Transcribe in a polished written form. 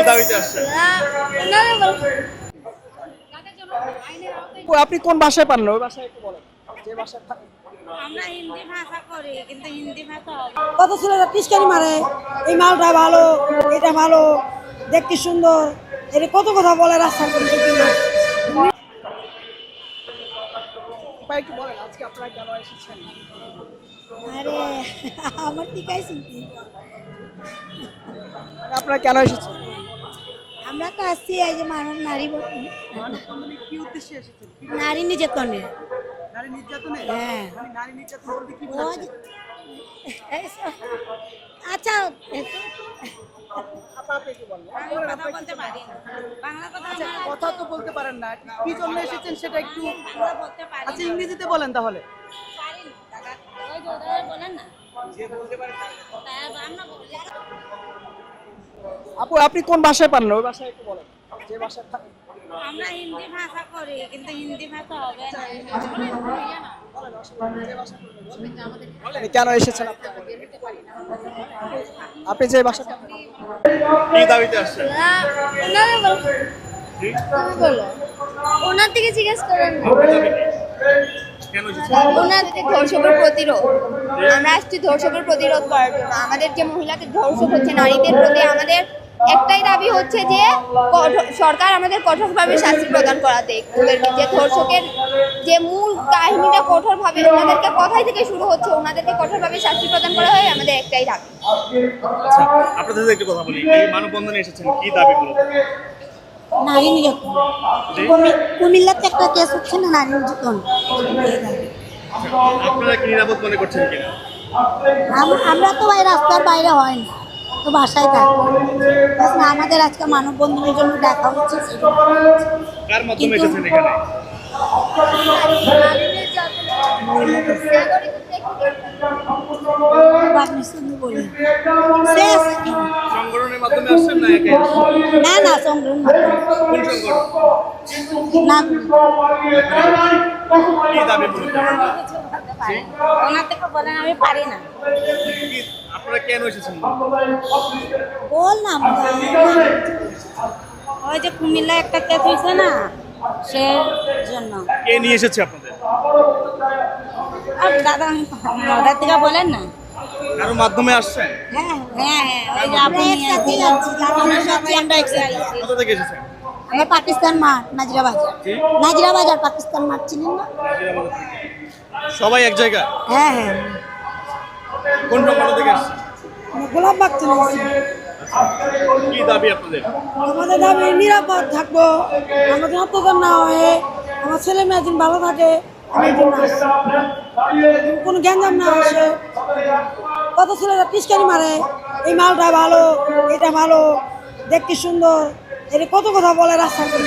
দাবিতে আসছেন? আপনি কোন ভাষায় পারেন ওই ভাষায় একটু বলেন যে ভাষায় আমরা হিন্দি ভাষা করি কিন্তু হিন্দি ভাষা হবে কত ছেলেরা টিস্কারি মারে এই মালটা ভালো, এটা ভালো, দেখতে সুন্দর, এটা কত কথা বলে রাস্তার করে ভাই একটু বলেন আজকে আপনারা কেন এসেছেন? আরে আমার টিকাই শুনতি আপনারা কেন এসেছেন? আমরা তো আসছি এই যে মানব নারী কি উদ্দেশ্যে এসেছেন? নারী নির্যাতনে। নারী নির্যাতনে? হ্যাঁ। নারী নির্যাতন বলতে কি ও যে- আচ্ছা আপনি কি বলেন? কথা বলতে পারি না বাংলা কথা আমার কথা তো বলতে পারেন না, কি জন্য এসেছেন সেটা একটু বাংলা বলতে পারি আচ্ছা ইংরেজিতে বলেন তাহলে। পারি না দাদা ওই যে ওদের বলেন না তাই আমরা বলি আপু আপনি কোন ভাষায় পারেন ওই ভাষায় একটু বলেন যে ভাষায় আমরা হিন্দি ভাষা করি কিন্তু হিন্দি ভাষা হবে না বলেন কেন এসেছেন আপনি? আপনি যে ভাষাটা কি দাবিতে আসছেন? জি? ওনার থেকে জিজ্ঞেস করেন না। আপনার দাবি কি? কেন এসেছেন? ওনার ধর্ষকের প্রতিরোধ, আমরা আসছি ধর্ষকের প্রতিরোধ করার জন্য। আমাদের যে মহিলাদের ধর্ষক হচ্ছে নারীদের প্রতি আমাদের একটাই দাবি হচ্ছে যে সরকার আমাদের কঠোরভাবে শাস্তি প্রদান করাতে, ওদেরকে যে ধর্ষকের যে মূল কাহিনীটা কঠোরভাবে ওনাদেরকে কথাই থেকে শুরু হচ্ছে, ওনাদেরকে কঠোরভাবে শাস্তি প্রদান করা হয় আমাদের একটাই দাবি। আচ্ছা, আপনাদের সাথে একটু কথা বলি। এই মানববন্ধনে এসেছেন কি দাবি মূলত? নারী নির্যাতন। জি? কুমিল্লাতে একটা কেস হচ্ছে না নারী নির্যাতন, আপনারা কি নিরাপদ মনে করছেন কিনা? আমরা তো এই রাস্তার বাইরে হয় না, তো বাসায় থাকি। আমাদের আজকে মানববন্ধনের জন্য দেখা হচ্ছে সেটা। কার মাধ্যমে এসেছেন এখানে? বলি শেষ কি? সংগঠনের মাধ্যমে আসছেন না একাই? না না সংগ্রাম কোন সংগঠন? না কি দাবি মূলত? জি? ওনার থেকে বলেন আমি পারি না কি আপনারা কেন এসেছেন? বল না ওই যে কুমিল্লা একটা কেস হয়েছে না সে জন্য কে নিয়ে এসেছে আপনাদের? আর দাদা ওদের থেকে বলেন না কারো মাধ্যমে আসছেন? হ্যাঁ হ্যাঁ হ্যাঁ ওই যে আপনি একসাথে যাচ্ছি, আমরা সবাই আমরা একসাথে। কোথা থেকে এসেছেন? আমরা পাকিস্তান মাঠ নাজিরা বাজার। জি? নাজিরা বাজার পাকিস্তান মাঠ চিনেন না? সবাই এক জায়গায়? হ্যাঁ হ্যাঁ কোন সংগঠন থেকে আসছেন? গোলাপবাগ চলে আসছি। কি দাবি আপনাদের? আমাদের দাবি নিরাপদ থাকবো, আমাদের অত্যাচার না হয়ে আমার ছেলে মেয়ে যেন ভালো থাকে, আমি এই জন্য আসছি। কোনো গ্যাঞ্জাম না আসে। কত ছেলেরা টিস্কারি মারে এই মালটা ভালো, এটা ভালো, দেখতে সুন্দর, এটা কত কথা বলে রাস্তার করে